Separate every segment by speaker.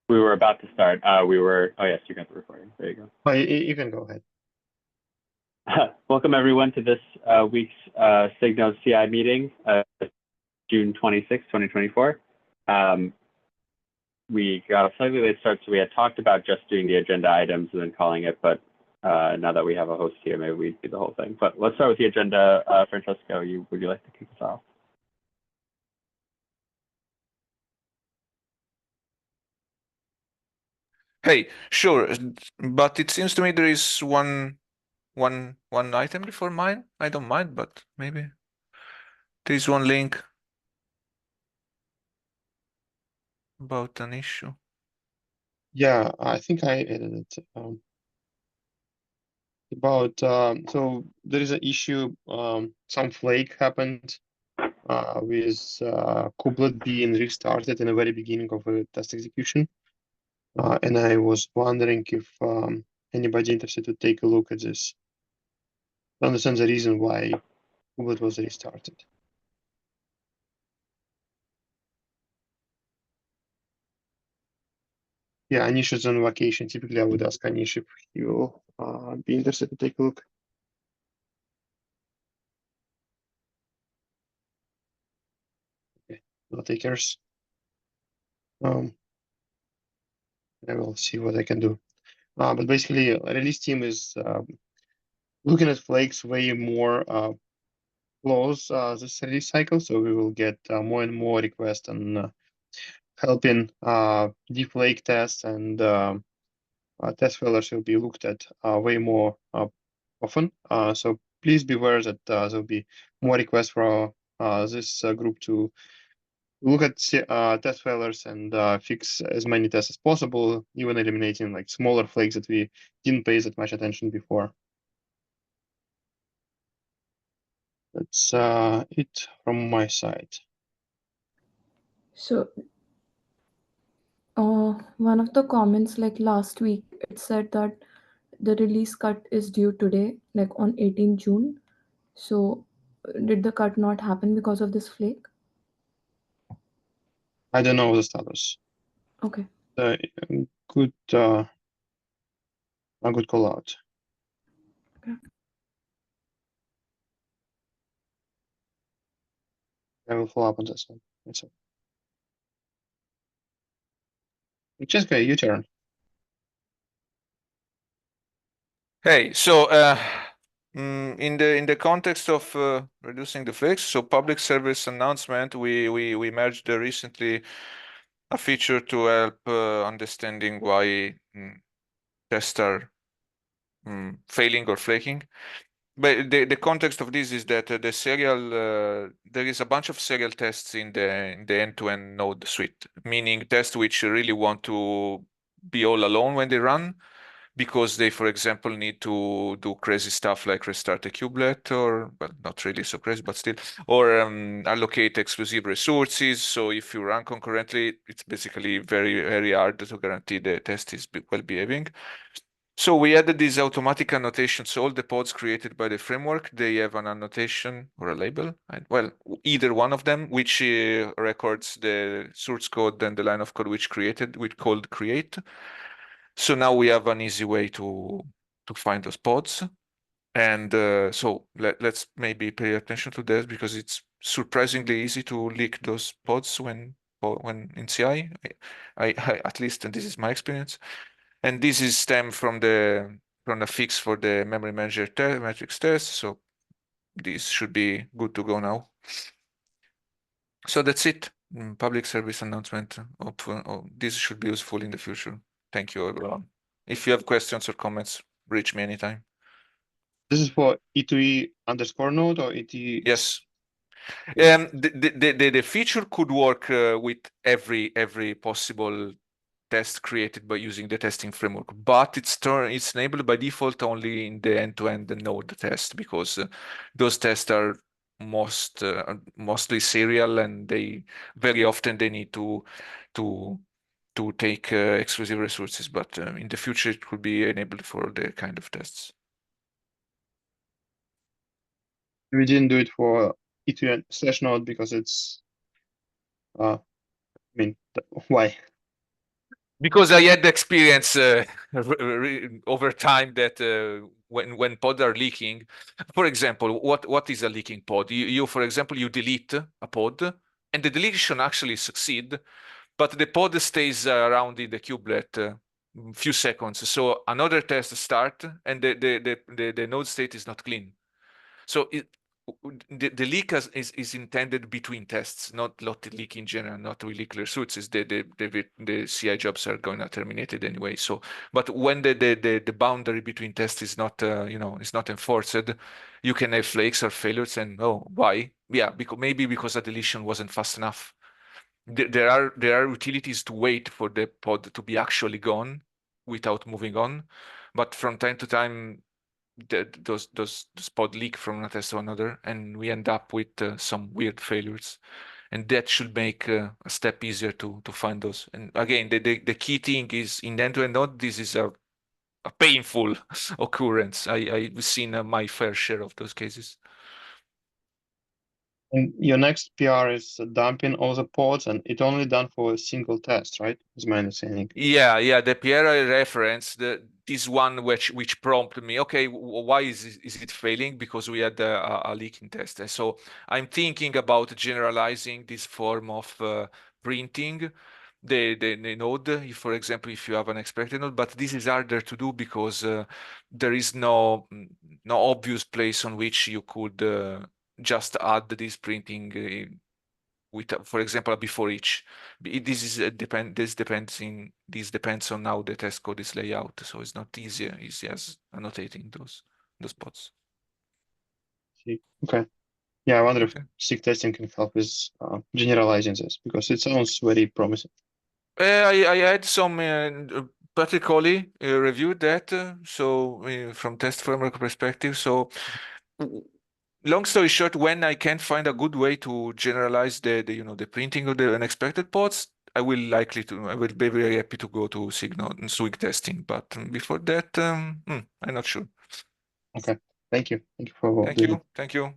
Speaker 1: We were about to start. Oh yes, you got the recording. There you go.
Speaker 2: Oh, you can go ahead.
Speaker 1: Welcome everyone to this week's SIG Node CI meeting, June 26, 2024. We got a slightly late start, so we had talked about just doing the agenda items and then calling it, but now that we have a host here, maybe we do the whole thing. But let's start with the agenda. Francesco, would you like to kick us off?
Speaker 3: Hey, sure, but it seems to me there is one item before mine. I don't mind, but maybe there is one link about an issue.
Speaker 2: Yeah, I think I edited it. So there is an issue. Some flake happened with kubelet being restarted in the very beginning of a test execution, and I was wondering if anybody interested to take a look at this to understand the reason why kubelet was restarted. Yeah, Anish is on vacation. Typically, I would ask Anish if he will be interested to take a look. Okay, no takers. I will see what I can do. But basically, release team is looking at flakes way more close this release cycle. So we will get more and more requests on helping deflake tests, and test failures will be looked at way more often. So please be aware that there will be more requests for this group to look at test failures and fix as many tests as possible, even eliminating like smaller flakes that we didn't pay that much attention before. That's it from my side.
Speaker 4: So one of the comments like last week, it said that the release cut is due today, like on 18 June. So did the cut not happen because of this flake?
Speaker 2: I don't know the status.
Speaker 4: Okay.
Speaker 2: A good call out.
Speaker 4: Okay.
Speaker 2: I will follow up on this one. That's all. Francesca, your turn.
Speaker 3: Hey, so in the context of reducing the flakes, so public service announcement, we merged recently a feature to help understanding why tests are failing or flaking. But the context of this is that the serial there is a bunch of serial tests in the end-to-end node suite, meaning tests which really want to be all alone when they run, because they, for example, need to do crazy stuff like restart a kubelet, or, well, not really so crazy, but still, or allocate exclusive resources. So if you run concurrently, it's basically very, very hard to guarantee the test is well behaving. So we added this automatic annotation. So all the pods created by the framework, they have an annotation or a label, and, well, either one of them, which records the source code and the line of code which called create. So now we have an easy way to find those pods. And so let's maybe pay attention to that, because it's surprisingly easy to leak those pods when in CI. I at least, and this is my experience. And this is stemmed from the fix for the memory manager metrics test. So this should be good to go now. So that's it. Public service announcement. This should be useful in the future. Thank you, everyone. If you have questions or comments, reach me anytime.
Speaker 2: This is for E2E underscore node or ET?
Speaker 3: Yes. The feature could work with every possible test created by using the testing framework, but it's enabled by default only in the end-to-end node test, because those tests are mostly serial, and they very often they need to take exclusive resources. But in the future, it could be enabled for the kind of tests.
Speaker 2: We didn't do it for E2E / node because it's, I mean, why?
Speaker 3: Because I had the experience over time that when pods are leaking, for example, what is a leaking pod? You for example, you delete a pod, and the deletion actually succeed, but the pod stays around in the kubelet few seconds. So another test start, and the node state is not clean. So the leak is intended between tests, not leak in general, not really clear suits. Is the CI jobs are going to terminate it anyway. So, but when the boundary between tests is not is not enforced, you can have flakes or failures. And oh, why? Yeah, because a deletion wasn't fast enough. There are utilities to wait for the pod to be actually gone without moving on, but from time to time those pod leak from one test to another, and we end up with some weird failures, and that should make a step easier to find those. And again, the key thing is in end-to-end node, this is a painful occurrence. I've seen my fair share of those cases.
Speaker 2: And your next PR is dumping all the pods, and it only done for a single test, right? Is my understanding.
Speaker 3: Yeah. The PR I referenced, this one which prompted me, okay, why is it failing? Because we had a leaking test. And so I'm thinking about generalizing this form of printing the node, for example, if you have an expected node, but this is harder to do because there is no obvious place on which you could just add this printing with, for example, before each. This is this depends on how the test code is laid out, so it's not easy as annotating those pods.
Speaker 2: See, okay. Yeah, I wonder
Speaker 3: Okay.
Speaker 2: if SIG testing can help with generalizing this, because it sounds very promising.
Speaker 3: I had some Patrick Colley reviewed that, from test framework perspective. So long story short, when I can't find a good way to generalize the printing of the unexpected pods, I will be very happy to go to SIG Node and SWIG testing. But before that, I'm not sure.
Speaker 2: Okay, thank you. Thank you for doing it.
Speaker 3: Thank you.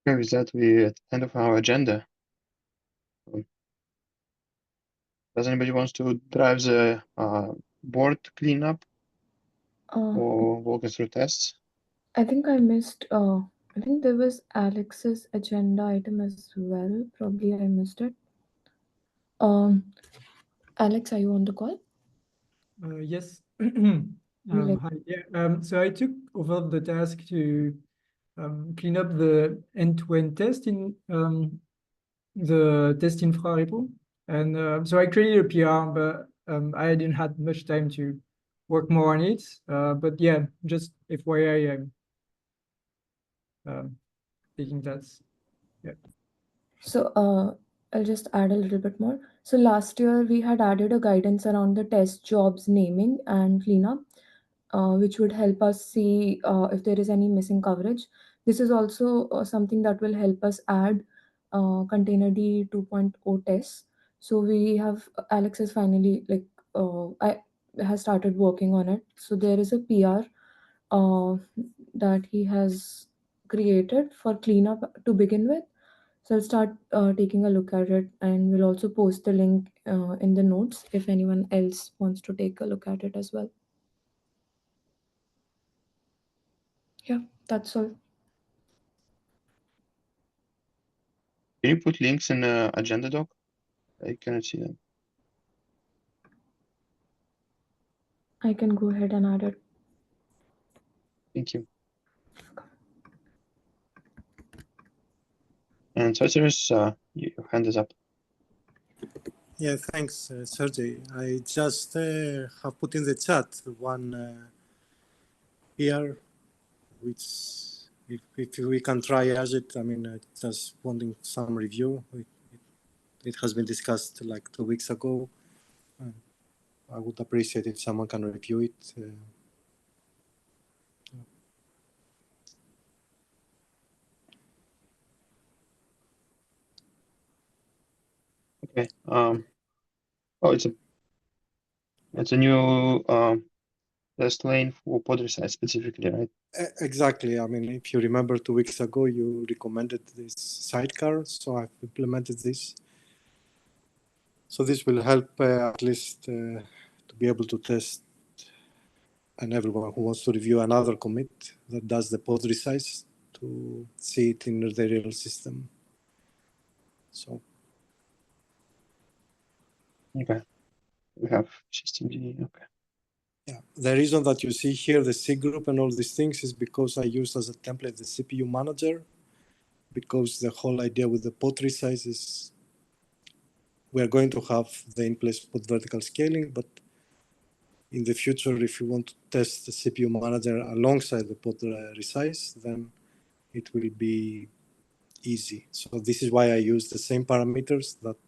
Speaker 2: Okay, with that, we at the end of our agenda. Does anybody wants to drive the board cleanup or walk us through tests?
Speaker 4: I think I missed. I think there was Alex's agenda item as well. Probably I missed it. Alex, are you on the call?
Speaker 5: Yes.
Speaker 4: Like-
Speaker 5: Hi. Yeah. So I took over the task to clean up the end-to-end test in the test infra repo. And so I created a PR, but I didn't have much time to work more on it. But yeah, just FYI, I'm taking that. Yeah.
Speaker 4: So I'll just add a little bit more. So last year we had added a guidance around the test jobs naming and cleanup, which would help us see if there is any missing coverage. This is also something that will help us add containerd 2.0 tests. So we have Alex has finally I has started working on it. So there is a PR that he has created for cleanup to begin with. So I'll start taking a look at it, and we'll also post the link in the notes if anyone else wants to take a look at it as well. Yeah, that's all.
Speaker 2: Can you put links in the agenda doc? I cannot see them.
Speaker 4: I can go ahead and add it.
Speaker 2: Thank you. And Cyrus, your hand is up.
Speaker 6: Yeah, thanks, Sergey. I just have put in the chat one here, which if we can triage it, I mean, just wanting some review. It has been discussed like 2 weeks ago. I would appreciate if someone can review it.
Speaker 2: Okay. Oh, it's a new test lane for pod resize specifically, right?
Speaker 6: Exactly. I mean, if you remember 2 weeks ago, you recommended this sidecar, so I've implemented this. So this will help at least to be able to test, and everyone who wants to review another commit that does the pod resize to see it in the real system. So
Speaker 2: Okay. We have systemd. Okay.
Speaker 6: yeah, the reason that you see here the SIG group and all these things is because I used as a template the CPU manager, because the whole idea with the pod resize is we are going to have the in-place pod vertical scaling, but in the future, if you want to test the CPU manager alongside the pod resize, then it will be easy. So this is why I use the same parameters that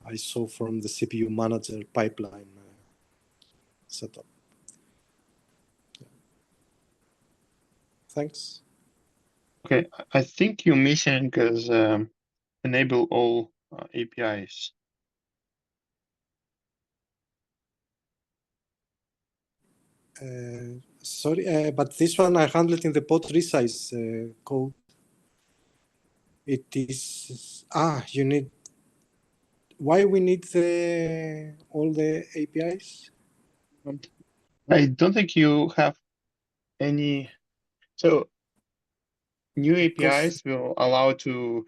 Speaker 6: I saw from the CPU manager pipeline setup. Yeah. Thanks.
Speaker 2: Okay. I think you're missing is enable all APIs.
Speaker 6: Sorry, but this one I handled in the pod resize code. It is, you need, why we need all the APIs?
Speaker 2: I don't think you have any. So new APIs will allow to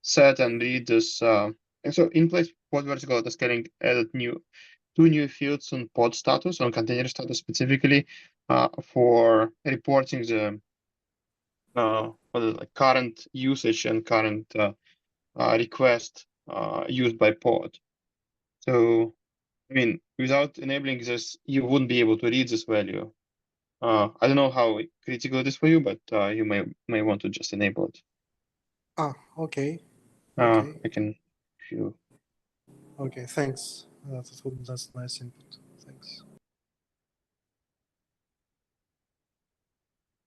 Speaker 2: set and read this. And so in place pod vertical data scaling added two new fields on pod status, on container status specifically, for reporting the like current usage and current request used by pod. So I mean, without enabling this, you wouldn't be able to read this value. I don't know how critical it is for you, but you may want to just enable it.
Speaker 6: Okay. Okay.
Speaker 2: I can, if you.
Speaker 6: Okay, thanks. That's nice input. Thanks.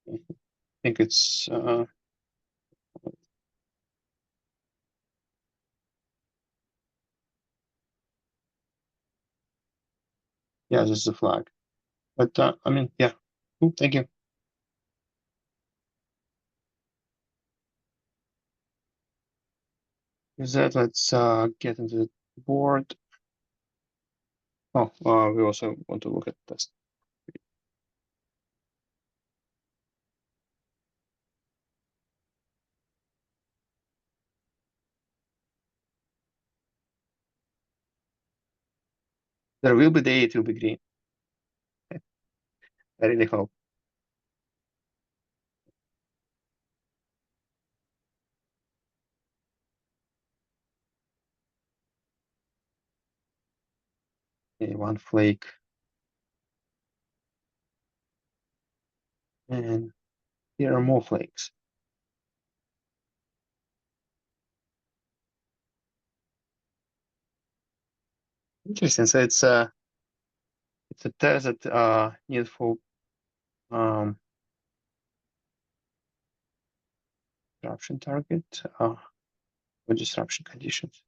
Speaker 2: I think it's yeah, this is a flag. But I mean, yeah. Cool, thank you. With that, let's get into the board. Oh, we also want to look at this. There will be day, it will be green. I really hope. Okay, one flake. And here are more flakes. Interesting. So it's a test that needs for disruption target or disruption conditions.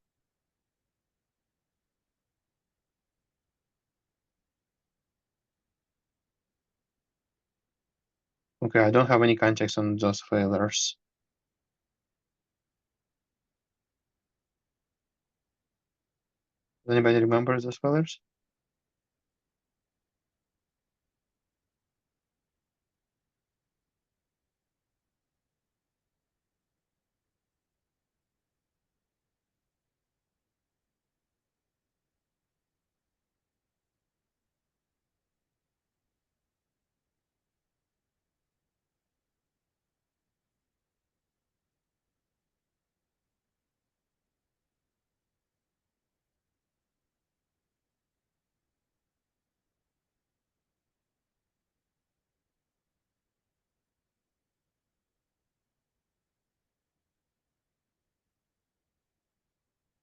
Speaker 2: Okay, I don't have any context on those failures. Does anybody remember those failures?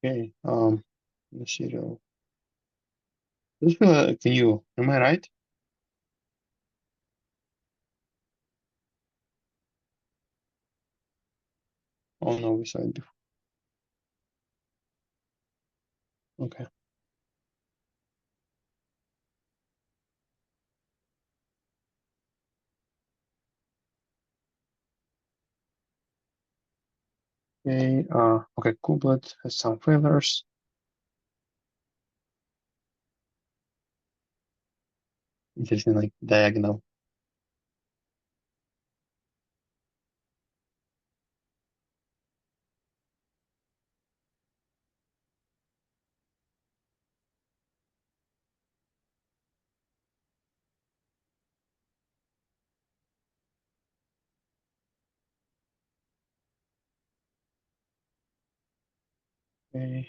Speaker 2: Okay, let's see. This can you? Am I right? Oh no, we saw it before. Okay. Okay, okay, kubelet has some failures. Interesting, like diagonal. Okay.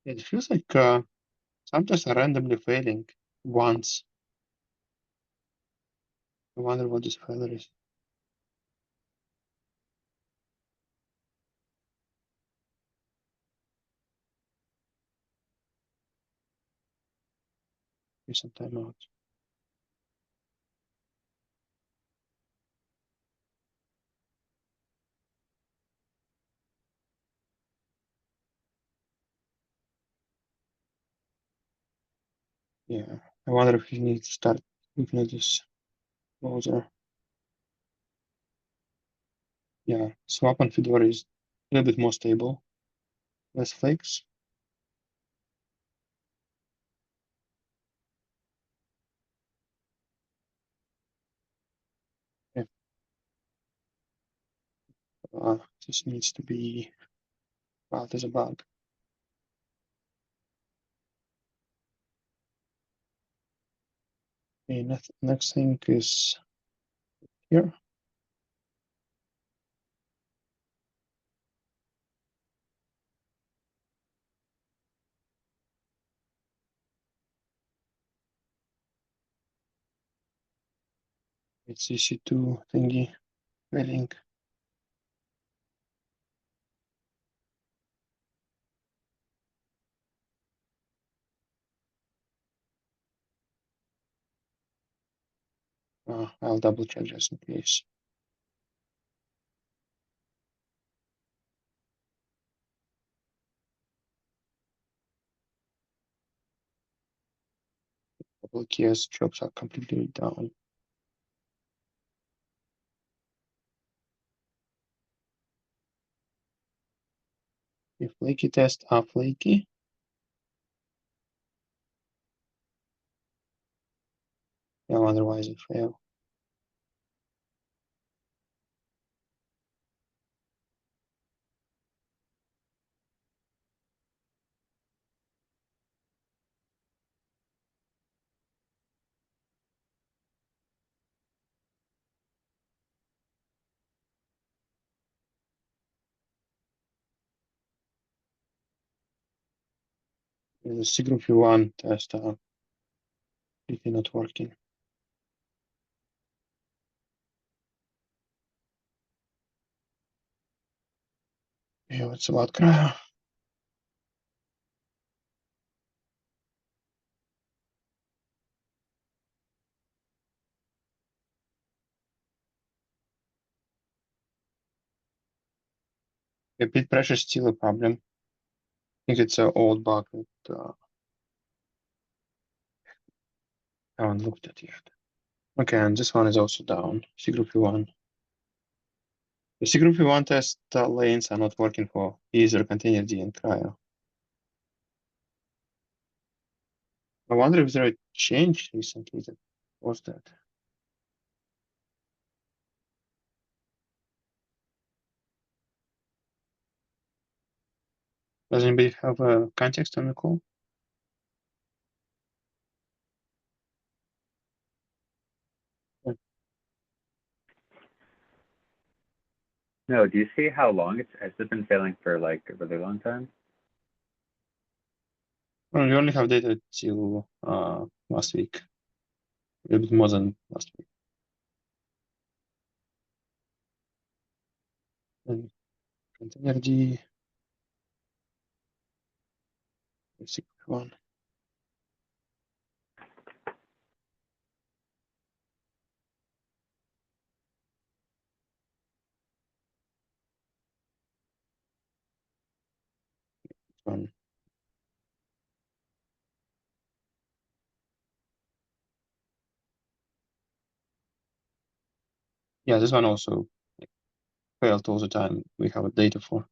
Speaker 2: It feels like sometimes are randomly failing once. I wonder what this failure is. Give some timeout. Yeah, I wonder if you need to start looking at this browser. Yeah, swap on Fedora is a little bit more stable, less flakes. Yeah. This needs to be, well, there's a bug. Okay, next thing is here. It's EC2 thingy failing. I'll double check just in case. Couple keys jobs are completely down. If flaky tests are flaky, yeah, otherwise it fail. The SIG V1 test completely not working. Yeah, what's about cryo? The bit pressure is still a problem. I think it's an old bug that I haven't looked at yet. Okay, and this one is also down. SIG V1. The SIG V1 test lanes are not working for either containerd and cryo. I wonder if there a change recently that was that. Does anybody have a context on the call?
Speaker 1: No, do you see how long has it been failing for like a really long time?
Speaker 2: Well, we only have data till last week. A little bit more than last week. And containerd, one. One. Yeah, this one also failed all the time. We have data for,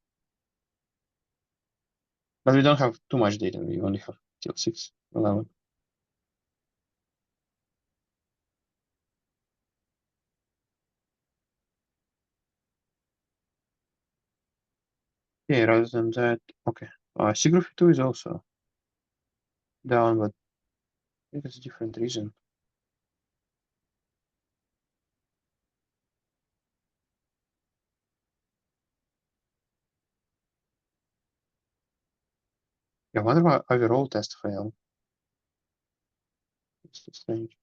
Speaker 2: but we don't have too much data. We only have till 6.11. Okay, rather than that, okay. Sigrophy 2 is also down, but I think it's a different reason. Yeah, why do our overall test fail? It's so strange.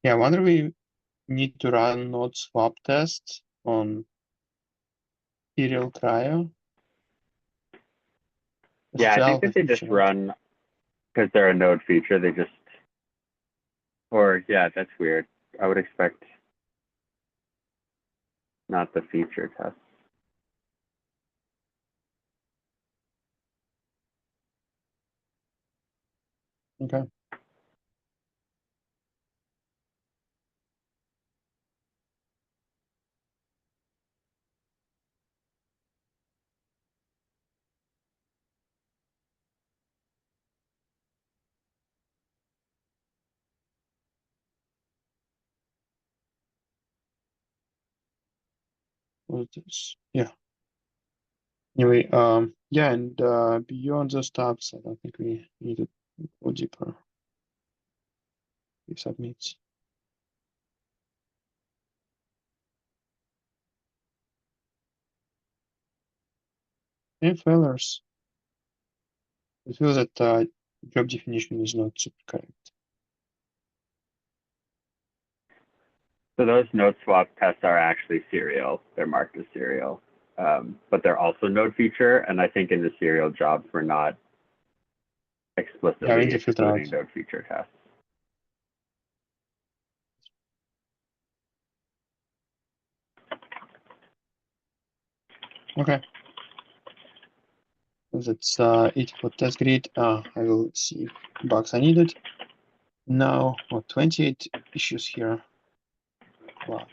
Speaker 2: Yeah, I wonder we need to run node swap tests on serial cryo.
Speaker 1: Yeah, I think
Speaker 2: SSL
Speaker 1: that they just
Speaker 2: efficient.
Speaker 1: run because they're a node feature. They just, or yeah, that's weird. I would expect not the feature test.
Speaker 2: Okay. What is this? Yeah. Anyway, yeah, and beyond those tabs, I don't think we need to go deeper. We submit. And failures. I feel that job definition is not super correct.
Speaker 1: So those node swap tests are actually serial. They're marked as serial, but they're also node feature. And I think in the serial jobs, we're not explicitly
Speaker 2: Yeah, we need to filter out.
Speaker 1: excluding node feature tests.
Speaker 2: Okay. That's it for test grid. I will see if bugs are needed. Now, 28 issues here. Wow.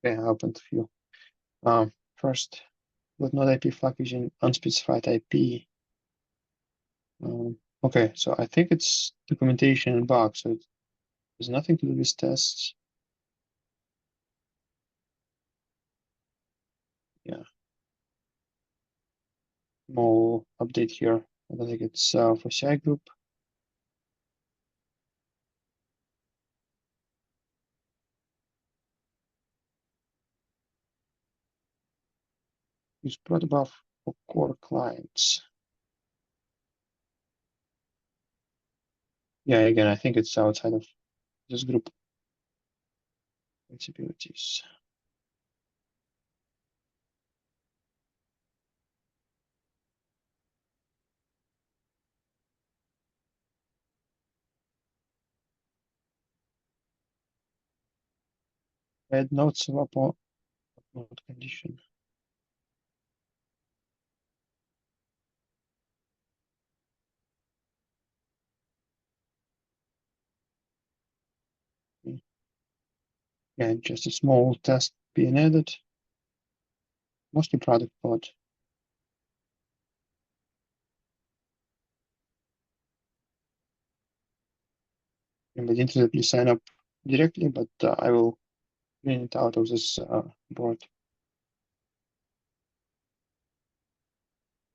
Speaker 2: Okay, I opened a few. First, with node IP flag using unspecified IP. Okay, so I think it's documentation and bug, so it has nothing to do with tests. Yeah. More update here. I don't think it's for CI group. Use protobuf for core clients. Yeah, again, I think it's outside of this group. Flexibilities. Add node swap or node condition. Yeah, just a small test being added. Mostly product pod. Anybody interested, please sign up directly, but I will clean it out of this board.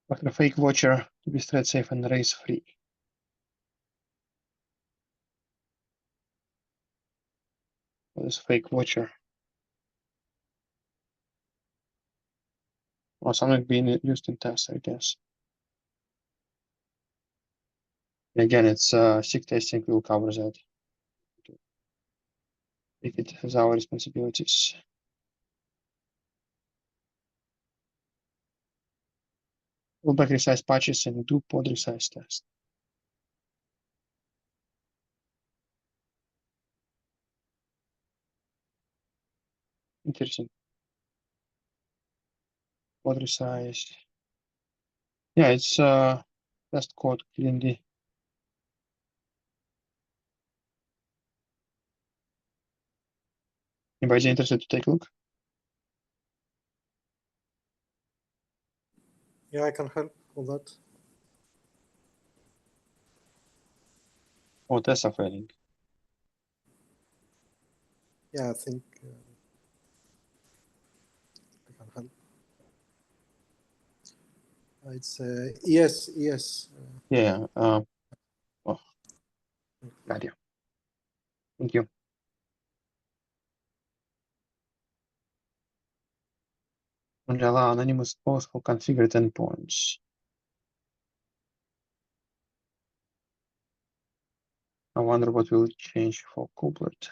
Speaker 2: Like a fake watcher to be thread safe and race free. What is fake watcher? Or something being used in tests, I guess. Again, it's SIG testing will cover that. If it has our responsibilities. Roll back resize patches and do pod resize test. Interesting. Pod resize. Yeah, it's test code cleanly. Anybody interested to take a look?
Speaker 6: Yeah, I can help with that.
Speaker 2: Oh, tests are failing.
Speaker 6: Yeah, I think I can help. It's ES.
Speaker 2: Yeah. Oh, got you. Thank you. Only allow anonymous posts for configured endpoints. I wonder what will change for Kubernetes.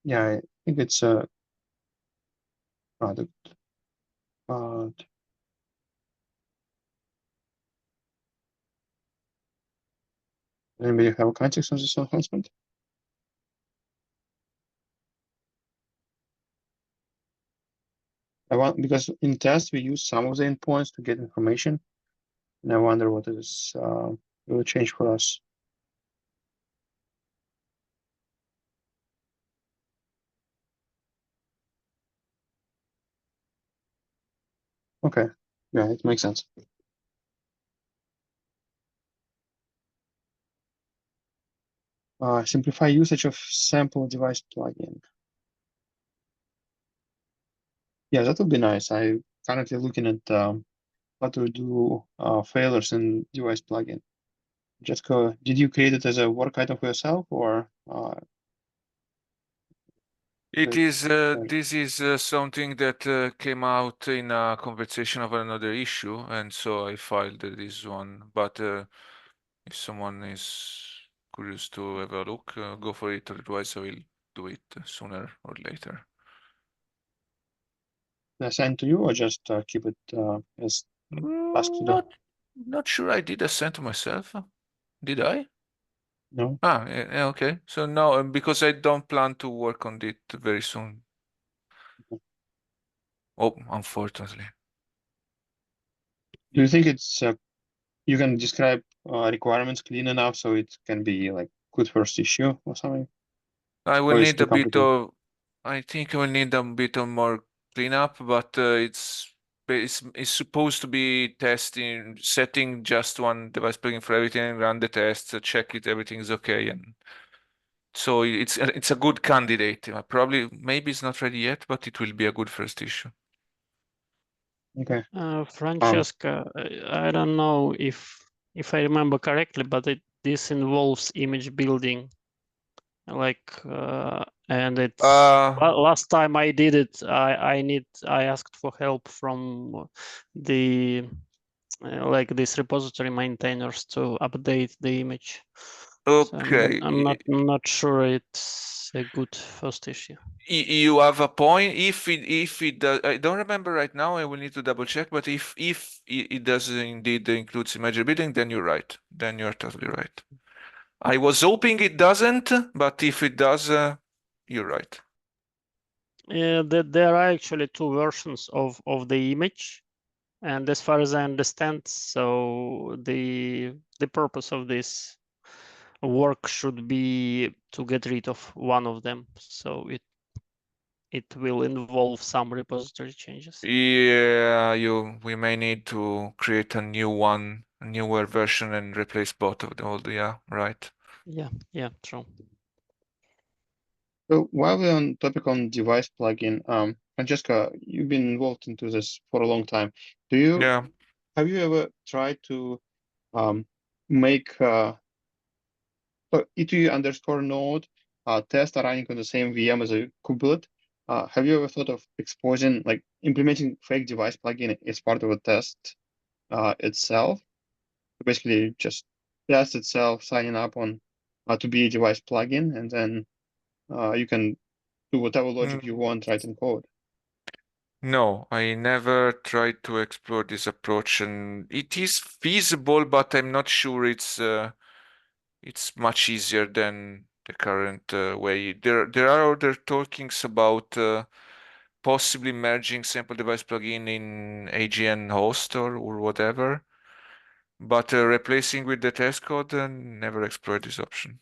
Speaker 2: Yeah, I think it's a product. Anybody have a context on this enhancement? I want, because in test we use some of the endpoints to get information, and I wonder what is will change for us. Okay, yeah, it makes sense. Simplify usage of sample device plugin. Yeah, that would be nice. I currently looking at how to do failures in device plugin. Jessica, did you create it as a work item for yourself, or
Speaker 3: It
Speaker 2: Good.
Speaker 3: is this is something that came out in a conversation of another issue, and so I filed this one. But if someone is curious to have a look, go for it. Otherwise, I will do it sooner or later.
Speaker 2: assigned to you, or just keep it as task to do?
Speaker 3: Not sure I did assign to myself. Did I?
Speaker 2: No.
Speaker 3: Yeah, okay. So no, because I don't plan to work on it very soon. Oh, unfortunately.
Speaker 2: Do you think it's you can describe requirements clean enough so it can be like good first issue or something?
Speaker 3: I will
Speaker 2: Or is it
Speaker 3: need
Speaker 2: too
Speaker 3: a bit
Speaker 2: complicated?
Speaker 3: of, I think I will need a bit of more cleanup, but it's supposed to be testing, setting just one device plugin for everything, run the test, check it, everything's okay, and so it's a good candidate. Probably maybe it's not ready yet, but it will be a good first issue.
Speaker 2: Okay.
Speaker 7: Francesca, I don't know if I remember correctly, but this involves image building, like and it's last time I did it, I asked for help from the like this repository maintainers to update the image.
Speaker 3: Okay.
Speaker 7: So I'm not sure it's a good first issue.
Speaker 3: You have a point. If it does, I don't remember right now. I will need to double check. But if it does indeed include image building, then you're right. Then you're totally right. I was hoping it doesn't, but if it does, you're right.
Speaker 7: Yeah, there are actually two versions of the image, and as far as I understand, so the purpose of this work should be to get rid of one of them, so it will involve some repository changes.
Speaker 3: Yeah, we may need to create a new one, a newer version, and replace both of the old. Yeah, right.
Speaker 7: Yeah, true.
Speaker 2: So while we're on topic on device plugin, Francesca, you've been involved into this for a long time.
Speaker 3: Yeah.
Speaker 2: Have you ever tried to make E2 underscore node test running on the same VM as a kubelet? Have you ever thought of exposing, like implementing fake device plugin as part of a test itself? Basically, just test itself, signing up on to be a device plugin, and then you can do whatever logic you want, write in code.
Speaker 3: No, I never tried to explore this approach, and it is feasible, but I'm not sure it's much easier than the current way. There are other talkings about possibly merging sample device plugin in AGN host or whatever, but replacing with the test code, never explored this option.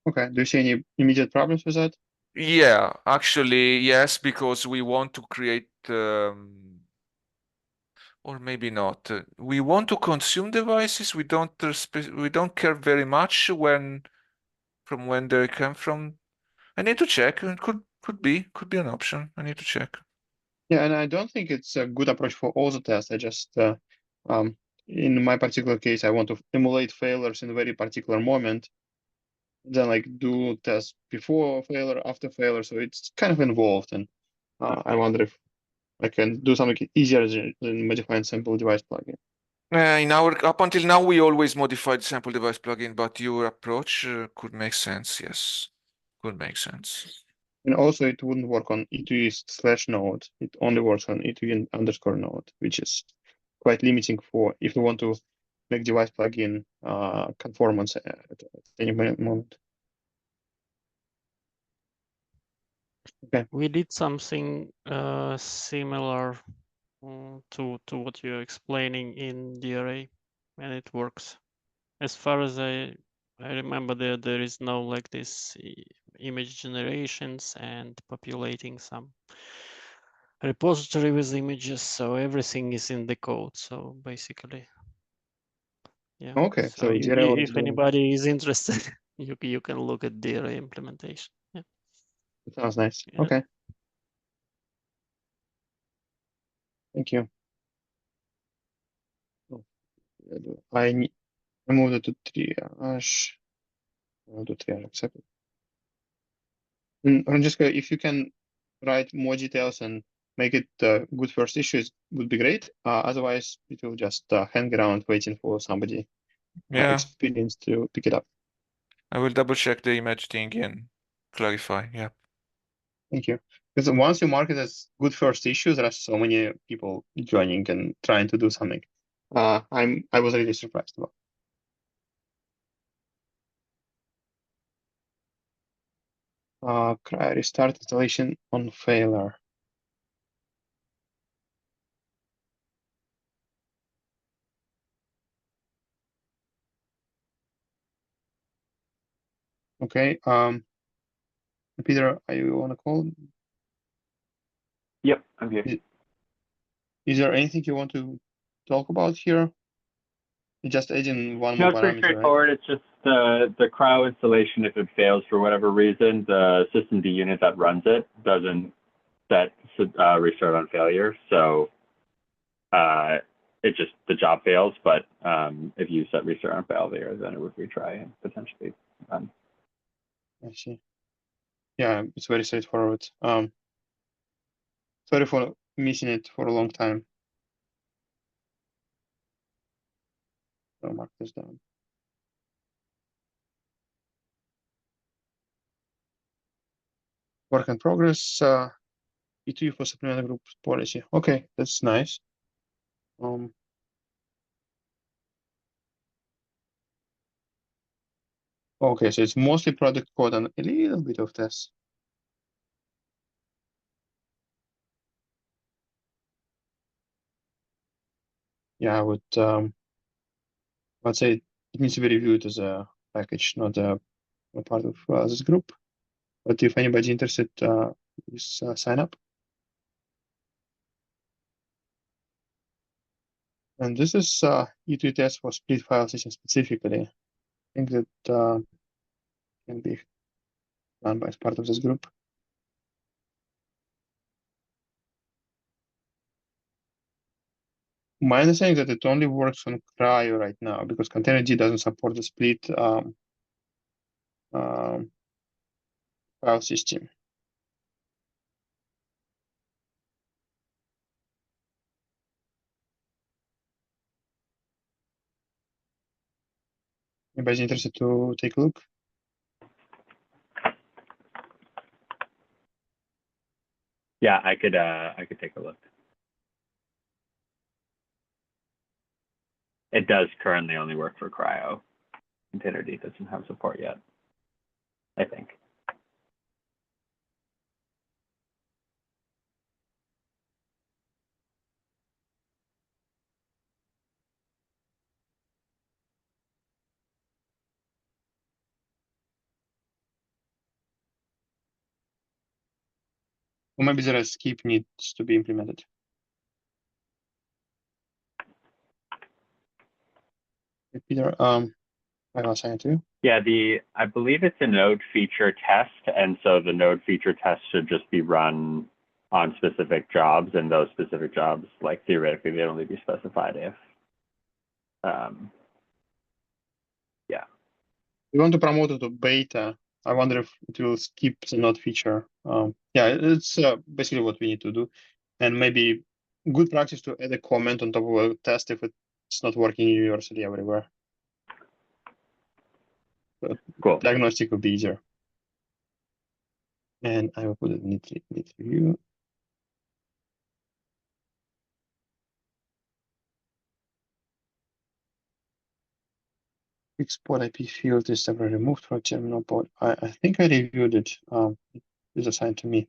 Speaker 2: Okay. Do you see any immediate problems with that?
Speaker 3: Yeah, actually, yes, because we want to create, or maybe not. We want to consume devices. We don't care very much from when they come from. I need to check. It could be an option. I need to check.
Speaker 2: Yeah, and I don't think it's a good approach for all the tests. I just, in my particular case, I want to emulate failures in a very particular moment, then like do tests before failure, after failure. So it's kind of involved, and I wonder if I can do something easier than modifying sample device plugin.
Speaker 3: Up until now, we always modified sample device plugin, but your approach could make sense. Yes, could make sense.
Speaker 2: And also, it wouldn't work on E2E/node. It only works on E2E underscore node, which is quite limiting for if you want to make device plugin conformance at any moment. Okay.
Speaker 7: We did something similar to what you're explaining in DRA, and it works. As far as I remember, there is no like this image generations and populating some repository with images, so everything is in the code. So basically, yeah.
Speaker 2: Okay. So
Speaker 7: if anybody is interested, you can look at DRA implementation. Yeah.
Speaker 2: That sounds nice.
Speaker 7: Yeah.
Speaker 2: Okay. Thank you. I moved it to triage. I'll do triage accepted. And Francesca, if you can write more details and make it good first issues, would be great. Otherwise, it will just hang around waiting for somebody experienced to pick it up.
Speaker 3: I will double check the image thing and clarify. Yeah.
Speaker 2: Thank you. Because once you mark it as good first issue, there are so many people joining and trying to do something. I was really surprised about. Restart installation on failure. Okay. Peter, are you on a call?
Speaker 1: Yep, I'm here.
Speaker 2: Is there anything you want to talk about here? You're just adding one more
Speaker 1: No, it's pretty
Speaker 2: parameter,
Speaker 1: straightforward.
Speaker 2: right?
Speaker 1: It's just the CRO installation. If it fails for whatever reason, the systemd unit that runs it doesn't set restart on failure. So it just the job fails. But if you set restart on failure, then it would retry and potentially run.
Speaker 2: I see. Yeah, it's very straightforward. Sorry for missing it for a long time. I'll mark this down. Work in progress. E2 for supplemental group policy. Okay, that's nice. Okay, so it's mostly product code and a little bit of tests. Yeah, I would I'd say it needs to be reviewed as a package, not a part of this group. But if anybody's interested, is sign up. And this is E2 test for split file system specifically. I think that can be done by as part of this group. My understanding is that it only works on CRI right now because Containerd doesn't support the split file system. Anybody's interested to take a look?
Speaker 1: Yeah, I could take a look. It does currently only work for Cryo. Containerd doesn't have support yet, I think.
Speaker 2: Or maybe there a skip needs to be implemented. Okay, Peter, I'll assign it to you.
Speaker 1: Yeah, I believe it's a node feature test, and so the node feature test should just be run on specific jobs, and those specific jobs, like theoretically, they'd only be specified if, yeah.
Speaker 2: We want to promote it to beta. I wonder if it will skip the node feature. Yeah, it's basically what we need to do. And maybe good practice to add a comment on top of a test if it's not working universally everywhere. But
Speaker 1: Cool.
Speaker 2: diagnostic will be easier. And I will put it need review. Export IP field is ever removed from terminal port. I think I reviewed it. It is assigned to me.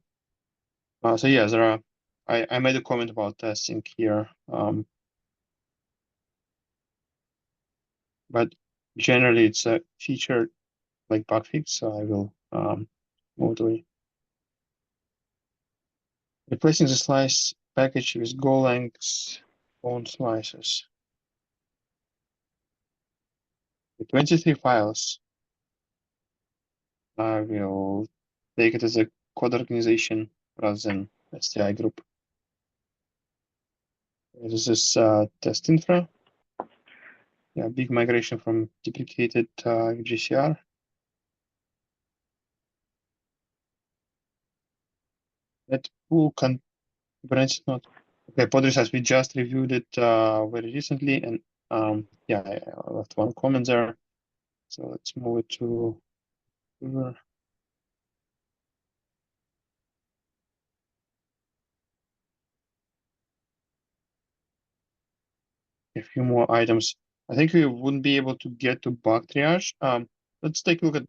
Speaker 2: So yeah, there are. I made a comment about testing here. But generally it's a feature like bug fix, so I will move it away. Replacing the slice package with Golang own slices. The 23 files. I will take it as a code organization rather than STI group. This is test infra. Yeah, big migration from deprecated GCR. That pool Kubernetes not. Okay, pod results, we just reviewed it very recently, and yeah, I left one comment there. So let's move it to a few more items. I think we wouldn't be able to get to bug triage. Let's take a look at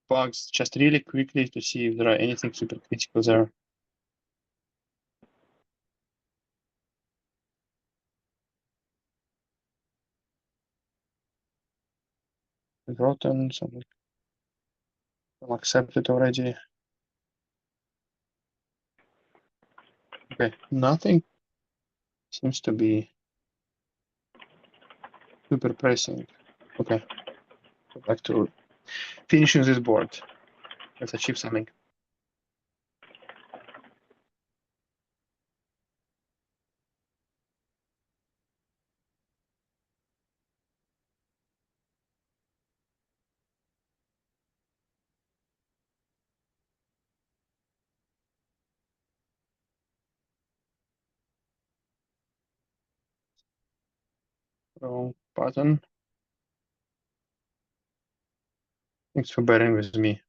Speaker 2: bugs just really quickly to see if there are anything super critical there. Rotten, some accepted already. Okay, nothing seems to be super pressing. Okay, go back to finishing this board. Let's achieve something. Wrong button. Thanks for bearing with me.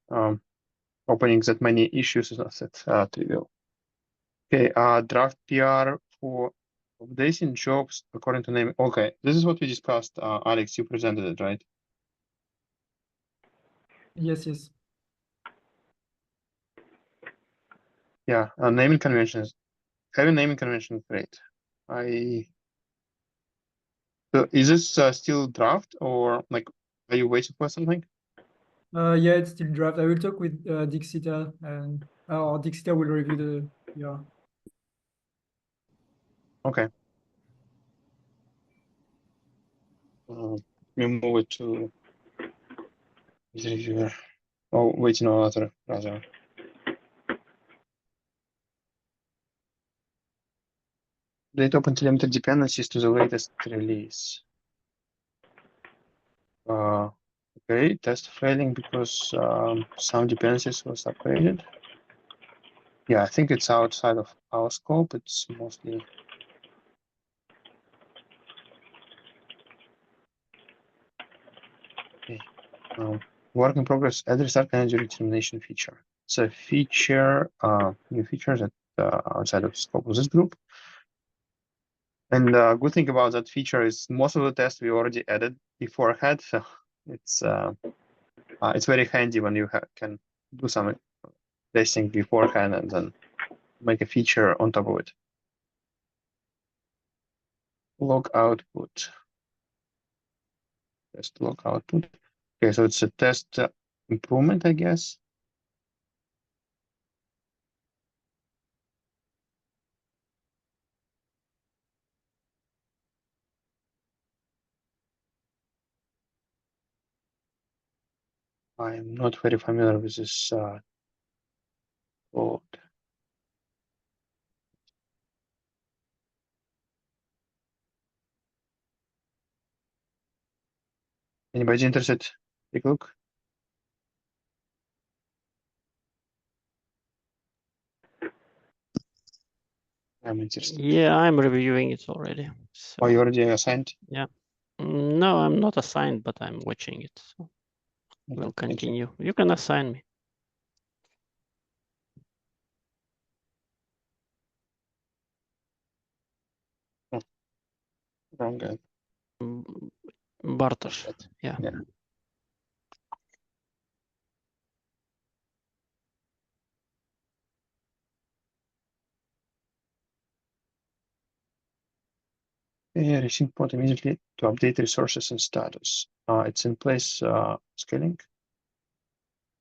Speaker 2: Opening that many issues is not that trivial. Okay, draft PR for updating jobs according to name. Okay, this is what we discussed. Alex, you presented it, right?
Speaker 5: Yes, yes.
Speaker 2: Yeah, naming conventions. Having naming convention is great. So is this still draft or like are you waiting for something?
Speaker 5: Yeah, it's still draft. I will talk with Dixita and or Dixita will review the PR.
Speaker 2: Okay. We move it to the reviewer. Oh, wait, no, other rather. Update open telemetry dependencies to the latest release. Okay, test failing because some dependencies was upgraded. Yeah, I think it's outside of our scope. It's mostly. Okay. Work in progress, add restart energy determination feature. It's a feature, new feature that outside of scope of this group. And good thing about that feature is most of the tests we already added beforehand. So it's very handy when you can do some testing beforehand and then make a feature on top of it. Log output. Test log output. Okay, so it's a test improvement, I guess. I am not very familiar with this code. Anybody interested? Take a look. I'm interested.
Speaker 7: Yeah, I'm reviewing it already. So
Speaker 2: Oh, you already assigned?
Speaker 7: no, I'm not assigned, but I'm watching it. So
Speaker 2: Okay,
Speaker 7: we'll
Speaker 2: thank you.
Speaker 7: continue. You can assign me.
Speaker 2: Wrong guy.
Speaker 7: Bartosz. Yeah.
Speaker 2: Yeah. Yeah, resync pod immediately to update resources and status. It's in place scaling. I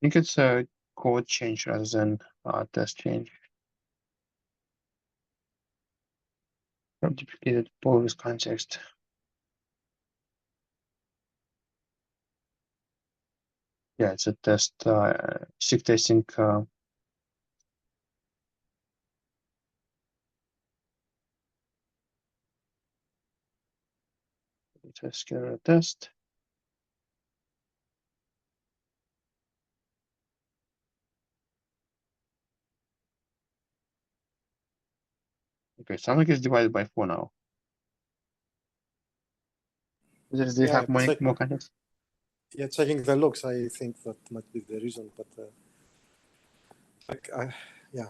Speaker 2: think it's a code change rather than test change. Duplicated pull with context. Yeah, it's a test, SIG testing. It's a scalar test. Okay, sounds like it's divided by 4 now. Do you have more context?
Speaker 6: Yeah, checking the logs, I think that might be the reason, but yeah.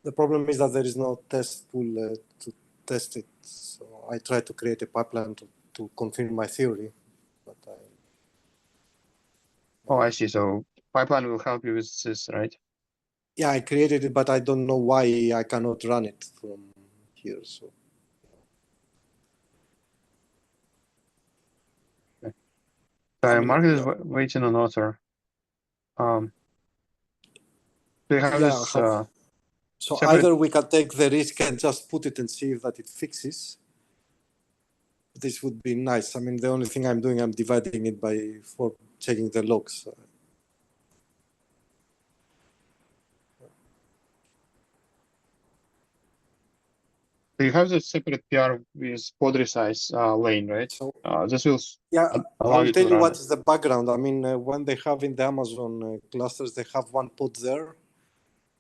Speaker 6: The problem is that there is no test pool to test it. So I try to create a pipeline to confirm my theory, but
Speaker 2: Oh, I see. So pipeline will help you with this, right?
Speaker 6: yeah, I created it, but I don't know why I cannot run it from here. So
Speaker 2: Mark is waiting on author. Do you have
Speaker 6: yeah,
Speaker 2: this?
Speaker 6: so
Speaker 2: separate...
Speaker 6: either we can take the risk and just put it and see that it fixes. This would be nice. I mean, the only thing I'm doing, I'm dividing it by 4, checking the logs.
Speaker 2: So you have the separate PR with pod resize lane, right?
Speaker 6: So
Speaker 2: this will
Speaker 6: I'll tell you what is the background. I mean, when they have in the Amazon clusters, they have one pod there,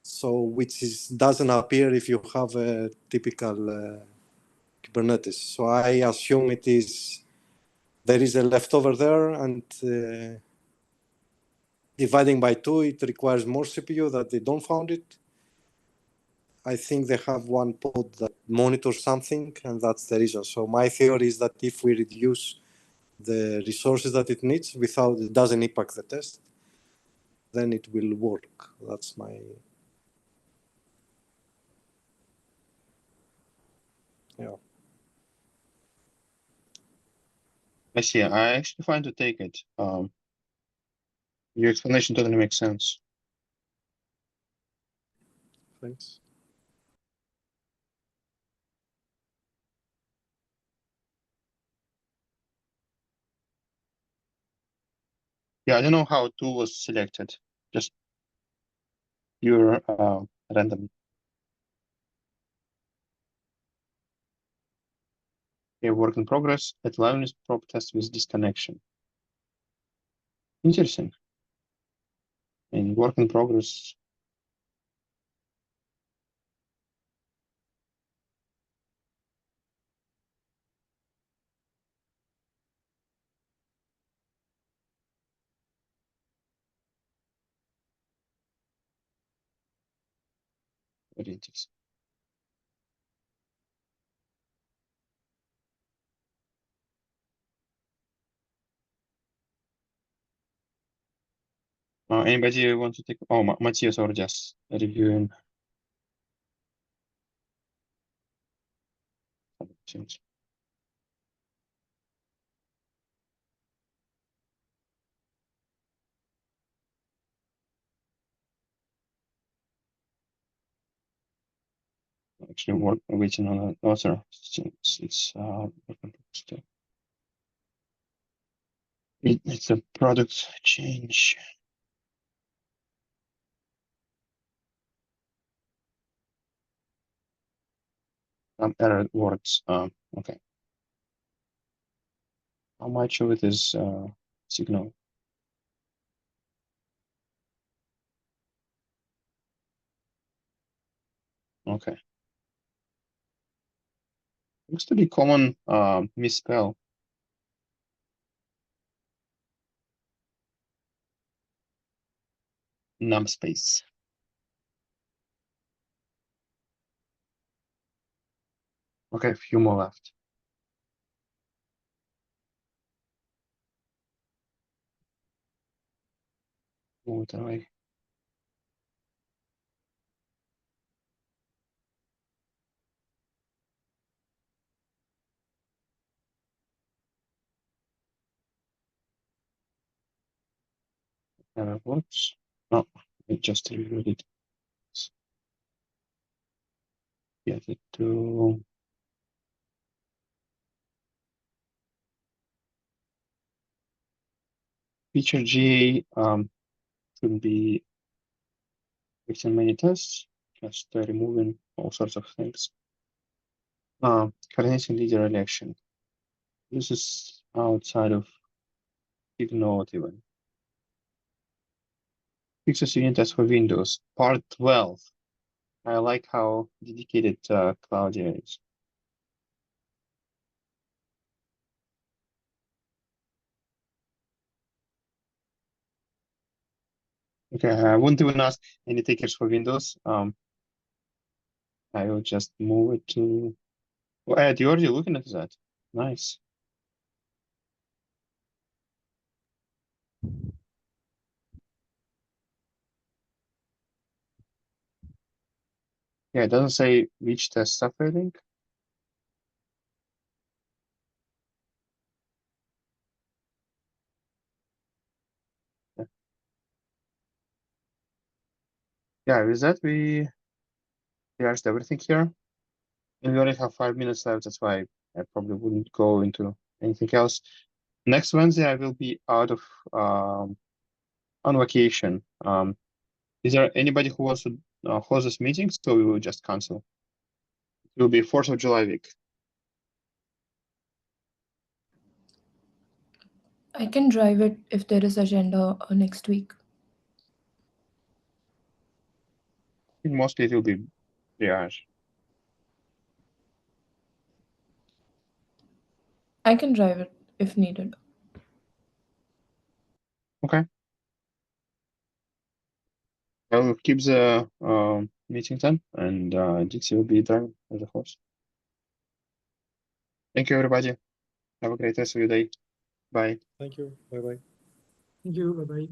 Speaker 6: so which doesn't appear if you have a typical Kubernetes. So I assume there is a leftover there, and dividing by 2, it requires more CPU that they don't found it. I think they have one pod that monitors something, and that's the reason. So my theory is that if we reduce the resources that it needs it doesn't impact the test, then it will work. That's my... Yeah.
Speaker 2: I see. I actually find to take it. Your explanation totally makes sense.
Speaker 6: Thanks.
Speaker 2: Yeah, I don't know how 2 was selected. Just pure random. Okay, work in progress. At liveness probe test with disconnection. Interesting. And work in progress. Very interesting. Anybody want to take? Oh, Matthias or just reviewing. Change. Actually, waiting on an author. It's it's a product change. Error words. Okay. How much of it is signal? Okay. Looks to be common misspell. Numbspace. Okay, a few more left. What are I? Error words. No, it just reviewed it. Get it to feature G shouldn't be fixing many tests, just removing all sorts of things. Coordinating leader election. This is outside of SIG Node even. Fixes unit test for Windows, part 12. I like how dedicated Claudia is. Okay, I won't even ask any takers for Windows. I will just move it to. Oh, Ed, you're already looking at that. Nice. Yeah, it doesn't say which test stuff, I think. Yeah, with that, we finished everything here. And we already have 5 minutes left. That's why I probably wouldn't go into anything else. Next Wednesday, I will be out of on vacation. Is there anybody who wants to host this meeting? So we will just cancel. It will be 4th of July week.
Speaker 4: I can drive it if there is agenda next week.
Speaker 2: Mostly it will be triage.
Speaker 4: I can drive it if needed.
Speaker 2: Okay. I will keep the meeting time, and Dixie will be there as a host. Thank you, everybody. Have a great rest of your day. Bye.
Speaker 6: Thank you. Bye bye.
Speaker 5: Thank you. Bye bye.